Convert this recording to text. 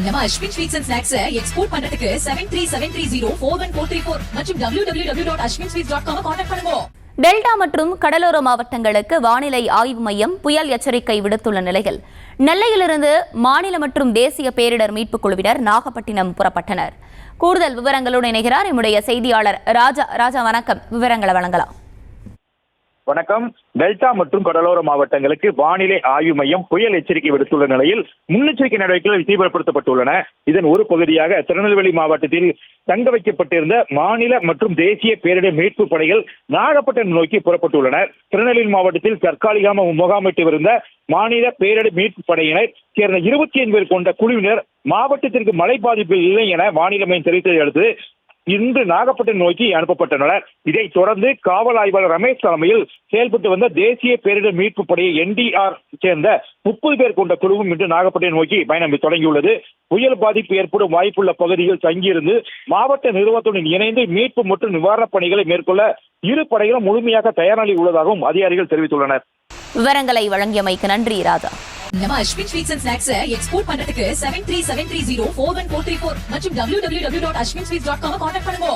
நம்ம Ashwin sweets and snacks export பண்றதுக்கு 7373041434 மற்றும் www.ashwinsweets.com கான்டாக்ட் பண்ணுங்க. டெல்டா மற்றும் கடலோர மாவட்டங்களுக்கு வானிலை ஆய்வு மையம் புயல் எச்சரிக்கை விடுத்துள்ள நிலையில் நெல்லையிலிருந்து மாநில மற்றும் தேசிய பேரிடர் மீட்புக் குழுவினர் நாகப்பட்டினம் புறப்பட்டனர். கூடுதல் விவரங்களுடன் இணைகிறார் நம்முடைய செய்தியாளர் ராஜா. ராஜா, வணக்கம். விவரங்களை வழங்கலாம். வணக்கம். டெல்டா மற்றும் கடலோர மாவட்டங்களுக்கு வானிலை ஆய்வு மையம் புயல் எச்சரிக்கை விடுத்துள்ள நிலையில் முன்னெச்சரிக்கை நடவடிக்கைகள் தீவிரப்படுத்தப்பட்டுள்ளன. இதன் ஒரு பகுதியாக திருநெல்வேலி மாவட்டத்தில் தங்க வைக்கப்பட்டிருந்த மாநில மற்றும் தேசிய பேரிடர் மீட்பு படைகள் நாகப்பட்டினம் நோக்கி புறப்பட்டுள்ளனர். திருநெல்வேலி மாவட்டத்தில் தற்காலிகமாக முகாமிட்டிருந்த மாநில பேரிடர் மீட்பு படையினர் சேர்ந்த 25 பேர் கொண்ட குழுவினர் மாவட்டத்திற்கு மழை பாதிப்பு இல்லை என வானிலை மையம் தெரிவித்ததை அடுத்து இன்று நாகப்பட்டினம் நோக்கி அனுப்பப்பட்டனர். இதைத் தொடர்ந்து காவல் ஆய்வாளர் ரமேஷ் தலைமையில் செயல்பட்டு வந்த தேசிய பேரிடர் மீட்பு படையை NDR சேர்ந்த 30 பேர் கொண்ட குழுவும் இன்று நாகப்பட்டினம் நோக்கி பயணம் தொடங்கியுள்ளது. புயல் பாதிப்பு ஏற்படும் வாய்ப்புள்ள பகுதியில் தங்கியிருந்து மாவட்ட நிர்வாகத்துடன் இணைந்து மீட்பு மற்றும் நிவாரணப் பணிகளை மேற்கொள்ள இரு படைகளும் முழுமையாக தயார் நிலையில் உள்ளதாகவும் அதிகாரிகள் தெரிவித்துள்ளனர். விவரங்களை வழங்கியமைக்கு நன்றி ராஜா. நம்ம Ashwin sweets and snacks export பண்றதுக்கு 7373041434 மற்றும் www.ashwinsweets.com கான்டாக்ட் பண்ணுங்க.